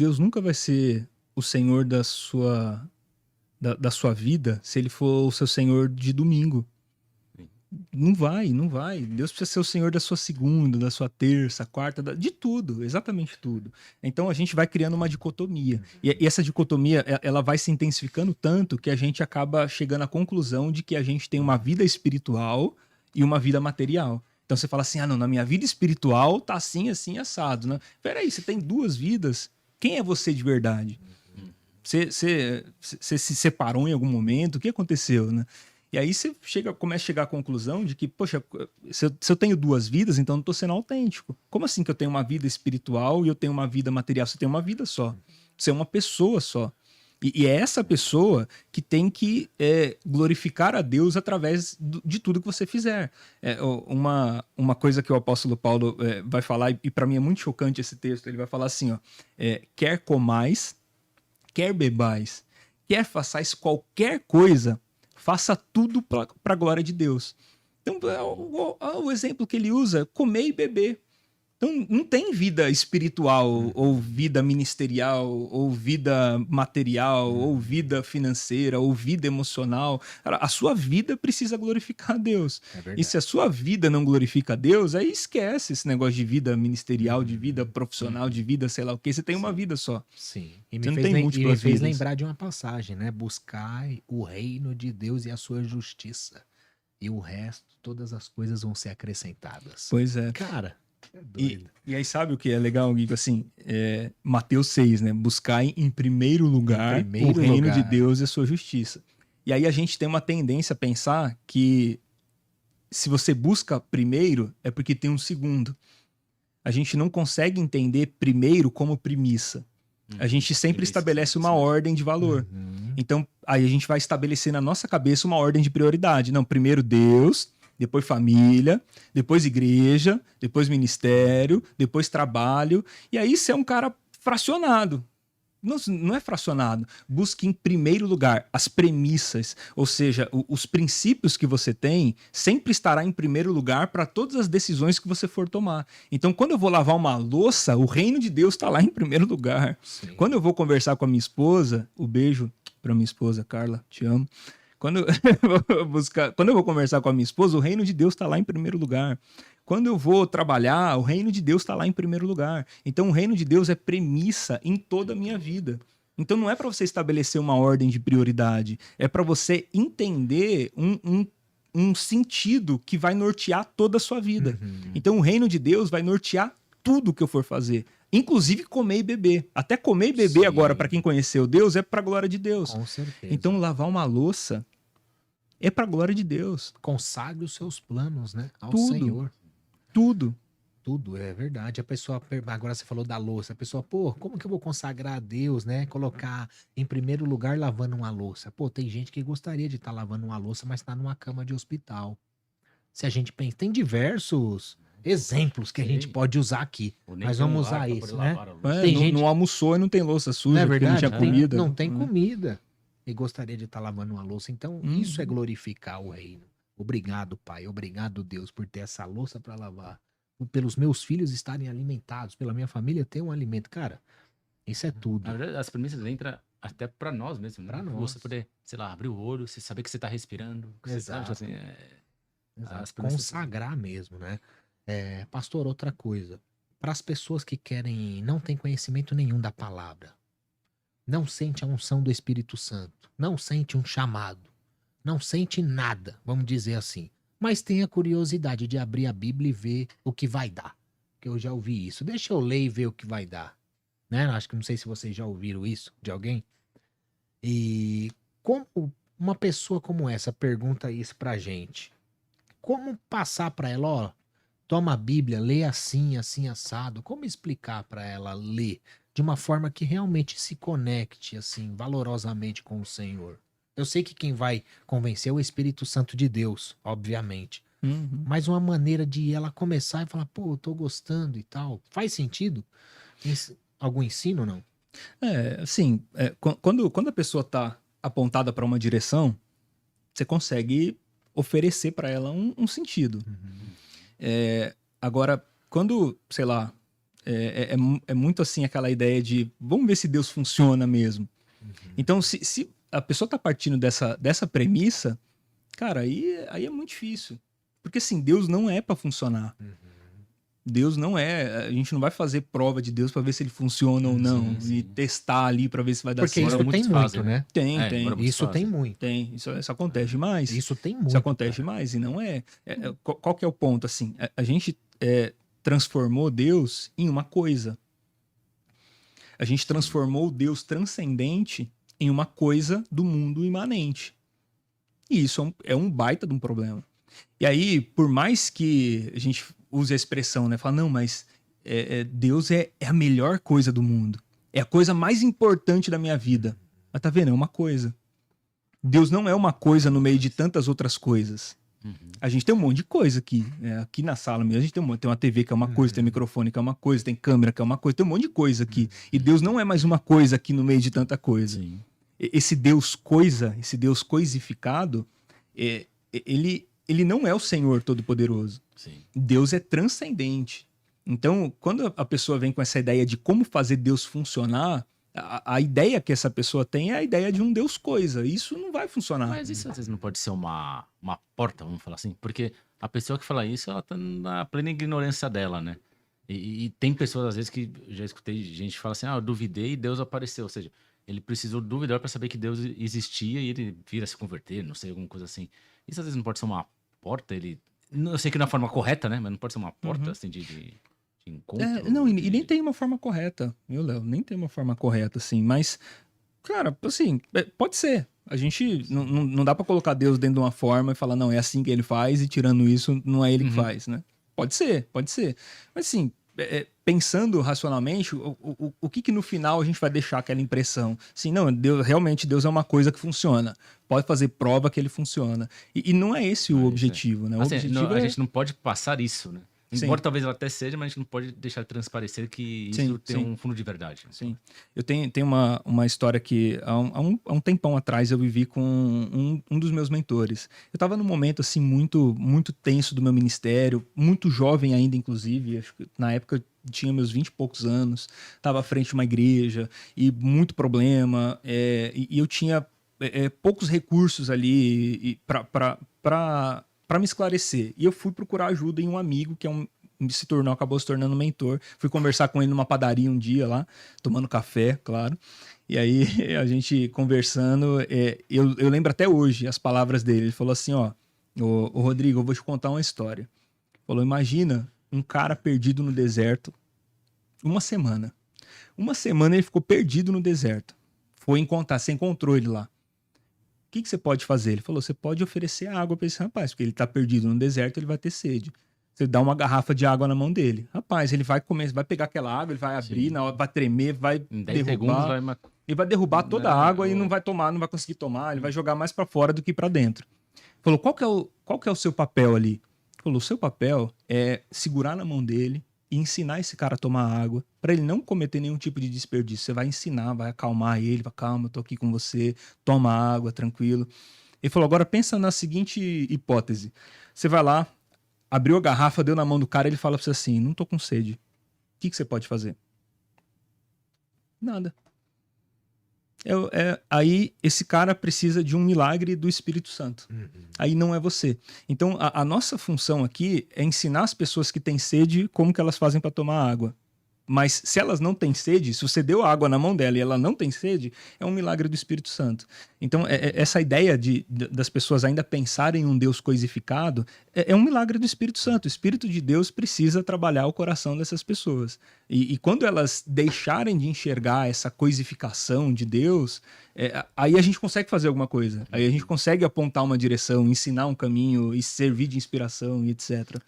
Deus nunca vai ser o Senhor da sua vida se ele for o seu Senhor de domingo. Não vai, não vai. Deus precisa ser o Senhor da sua segunda, da sua terça, quarta, de tudo, exatamente tudo. Então a gente vai criando uma dicotomia. E essa dicotomia, ela vai se intensificando tanto que a gente acaba chegando à conclusão de que a gente tem uma vida espiritual e uma vida material. Então você fala assim, não, na minha vida espiritual tá assim, assim, assado, né? Peraí, você tem duas vidas. Quem é você de verdade? Você se separou em algum momento? O que aconteceu, né? E aí você começa a chegar à conclusão de que, poxa, se eu tenho duas vidas, então eu não estou sendo autêntico. Como assim que eu tenho uma vida espiritual e eu tenho uma vida material? Você tem uma vida só. Você é uma pessoa só. E é essa pessoa que tem que glorificar a Deus através de tudo que você fizer. Uma coisa que o apóstolo Paulo vai falar, e para mim é muito chocante esse texto, ele vai falar assim, ó, quer comais, quer bebais, quer façais qualquer coisa, faça tudo para a glória de Deus. Então, o exemplo que ele usa, comer e beber. Então, não tem vida espiritual, ou vida ministerial, ou vida material, ou vida financeira, ou vida emocional. A sua vida precisa glorificar a Deus. E se a sua vida não glorifica a Deus, aí esquece esse negócio de vida ministerial, de vida profissional, de vida sei lá o quê. Você tem uma vida só. Sim. Você não tem múltiplas vidas. Me fez lembrar de uma passagem, né? Buscai o reino de Deus e a sua justiça. E o resto, todas as coisas vão ser acrescentadas. Pois é. Cara... E aí sabe o que é legal, Guigo? Assim, Mateus 6, né? Buscar em primeiro lugar o reino de Deus e a sua justiça. E aí a gente tem uma tendência a pensar que se você busca primeiro, é porque tem um segundo. A gente não consegue entender primeiro como premissa. A gente sempre estabelece uma ordem de valor. Então, aí a gente vai estabelecer na nossa cabeça uma ordem de prioridade. Não, primeiro Deus... depois família, depois igreja, depois ministério, depois trabalho. E aí você é um cara fracionado. Não é fracionado. Busque em primeiro lugar as premissas, ou seja, os princípios que você tem sempre estará em primeiro lugar para todas as decisões que você for tomar. Então, quando eu vou lavar uma louça, o reino de Deus está lá em primeiro lugar. Sim. Quando eu vou conversar com a minha esposa, o beijo para minha esposa, Carla, te amo. Quando eu vou conversar com a minha esposa, o reino de Deus está lá em primeiro lugar. Quando eu vou trabalhar, o reino de Deus está lá em primeiro lugar. Então, o reino de Deus é premissa em toda a minha vida. Então, não é para você estabelecer uma ordem de prioridade. É para você entender um sentido que vai nortear toda a sua vida. Então, o reino de Deus vai nortear tudo que eu for fazer. Inclusive comer e beber. Até comer e beber. Sim. Agora, para quem conheceu Deus, é para a glória de Deus. Com certeza. Então, lavar uma louça é para a glória de Deus. Consagre os seus planos, né? Ao tudo, Senhor. Tudo. Tudo, é verdade. A pessoa, agora você falou da louça, a pessoa, pô, como que eu vou consagrar a Deus, né? Colocar em primeiro lugar lavando uma louça. Pô, tem gente que gostaria de estar lavando uma louça, mas está numa cama de hospital. Se a gente pensa, tem diversos exemplos que a gente pode usar aqui. Mas vamos usar isso, né? Tem gente... não almoçou e não tem louça suja, não é verdade? Não tinha comida. Não tem comida. E gostaria de estar lavando uma louça. Então, isso é glorificar o reino. Obrigado, Pai. Obrigado, Deus, por ter essa louça para lavar. Pelos meus filhos estarem alimentados, pela minha família ter um alimento. Cara, isso é tudo. Na verdade, as premissas entram até para nós mesmo. Para né? nós. Você poder, sei lá, abrir o olho, você saber que você tá respirando. Exato. Você, Exato. Consagrar mesmo, né? Pastor, outra coisa. Para as pessoas que querem, não tem conhecimento nenhum da palavra, não sente a unção do Espírito Santo, não sente um chamado, não sente nada, vamos dizer assim, mas tem a curiosidade de abrir a Bíblia e ver o que vai dar. Que eu já ouvi isso. Deixa eu ler e ver o que vai dar. Né? Acho que não sei se vocês já ouviram isso de alguém. E como uma pessoa como essa pergunta isso pra gente, como passar pra ela, ó, toma a Bíblia, lê assim, assim, assado. Como explicar pra ela ler de uma forma que realmente se conecte, assim, valorosamente com o Senhor? Eu sei que quem vai convencer é o Espírito Santo de Deus, obviamente. Mas uma maneira de ela começar e falar, pô, eu tô gostando e tal. Faz sentido? Algum ensino ou não? Assim, quando a pessoa tá apontada para uma direção, você consegue oferecer para ela um sentido. Agora, quando, sei lá, É muito assim aquela ideia de vamos ver se Deus funciona mesmo. Então, se a pessoa está partindo dessa premissa, cara, aí é muito difícil. Porque assim, Deus não é para funcionar. Deus não é. A gente não vai fazer prova de Deus para ver se ele funciona ou não. Sim. E testar ali para ver se vai dar Porque certo. isso Embora tem muitos muito, fazem, né? Tem. embora Isso fazem. tem muito. Tem. Isso acontece demais. Isso tem muito. Isso acontece cara. demais. E não é. Qual que é o ponto? Assim, a gente transformou Deus em uma coisa. A gente transformou o Deus transcendente em uma coisa do mundo imanente. E isso é um baita de um problema. E aí, por mais que a gente use a expressão, né? Fala, não, mas Deus é a melhor coisa do mundo. É a coisa mais importante da minha vida. Mas tá vendo? É uma coisa. Deus não é uma coisa no meio de tantas outras coisas. A gente tem um monte de coisa aqui. Aqui na sala mesmo, a gente tem uma TV que é uma coisa, tem microfone que é uma coisa, tem câmera que é uma coisa, tem um monte de coisa aqui. E Deus não é mais uma coisa aqui no meio de tanta coisa. Sim. Esse Deus coisa, esse Deus coisificado, ele não é o Senhor Todo-Poderoso. Sim. Deus é transcendente. Então, quando a pessoa vem com essa ideia de como fazer Deus funcionar, a ideia que essa pessoa tem é a ideia de um Deus coisa. Isso não vai funcionar. Mas isso às vezes não pode ser uma porta, vamos falar assim, porque a pessoa que fala isso, ela tá na plena ignorância dela, né? E tem pessoas, às vezes, que já escutei gente que fala assim, eu duvidei e Deus apareceu. Ou seja, ele precisou duvidar para saber que Deus existia e ele vir a se converter, não sei, alguma coisa assim. Isso às vezes não pode ser uma porta, eu sei que não é a forma correta, né? Mas não pode ser uma porta, assim, de encontro. Não, e nem tem uma forma correta, viu, Léo? Nem tem uma forma correta, assim. Mas, cara, assim, pode ser. A gente não dá pra colocar Deus dentro de uma forma e falar, não, é assim que ele faz e tirando isso, não é ele que faz, né? Pode ser. Mas, assim, pensando racionalmente, o que no final a gente vai deixar aquela impressão? Assim, não, realmente Deus é uma coisa que funciona. Pode fazer prova que ele funciona. E não é esse o objetivo, né? O Assim, objetivo a gente não pode passar isso, né? Sim. Embora talvez ela até seja, mas a gente não pode deixar de transparecer que isso tem um fundo de verdade. Sim. Eu tenho uma história que há um tempão atrás eu vivi com um dos meus mentores. Eu estava num momento assim muito, muito tenso do meu ministério, muito jovem ainda, inclusive. Acho que na época eu tinha meus 20 e poucos anos, estava à frente de uma igreja e muito problema. E eu tinha poucos recursos ali para me esclarecer. E eu fui procurar ajuda em um amigo que acabou se tornando mentor. Fui conversar com ele numa padaria um dia lá, tomando café, claro. E aí a gente conversando, eu lembro até hoje as palavras dele. Ele falou assim, ô Rodrigo, eu vou te contar uma história. Ele falou, imagina um cara perdido no deserto uma semana. Uma semana ele ficou perdido no deserto. Você encontrou ele lá. O que você pode fazer? Ele falou, você pode oferecer água para esse rapaz, porque ele tá perdido no deserto, ele vai ter sede. Você dá uma garrafa de água na mão dele. Rapaz, ele vai pegar aquela água, ele vai abrir, na hora vai tremer, vai Em 10 derrubar. segundos Ele vai derrubar toda a água e não vai tomar, não vai conseguir tomar, ele vai jogar mais para fora do que para dentro. Ele falou, qual que é o seu papel ali? Ele falou, o seu papel é segurar na mão dele e ensinar esse cara a tomar água, para ele não cometer nenhum tipo de desperdício. Você vai ensinar, vai acalmar ele, vai, calma, eu tô aqui com você, toma água, tranquilo. Ele falou, agora pensa na seguinte hipótese. Você vai lá, abriu a garrafa, deu na mão do cara, ele fala pra você assim, não tô com sede. O que você pode fazer? Nada. Aí esse cara precisa de um milagre do Espírito Santo. Aí não é você. Então a nossa função aqui é ensinar as pessoas que têm sede como que elas fazem para tomar água. Mas se elas não têm sede, se você deu água na mão dela e ela não tem sede, é um milagre do Espírito Santo. Então, essa ideia das pessoas ainda pensarem em um Deus coisificado é um milagre do Espírito Santo. O Espírito de Deus precisa trabalhar o coração dessas pessoas. E quando elas deixarem de enxergar essa coisificação de Deus, aí a gente consegue fazer alguma coisa. Aí a gente consegue apontar uma direção, ensinar um caminho e servir de inspiração e etc.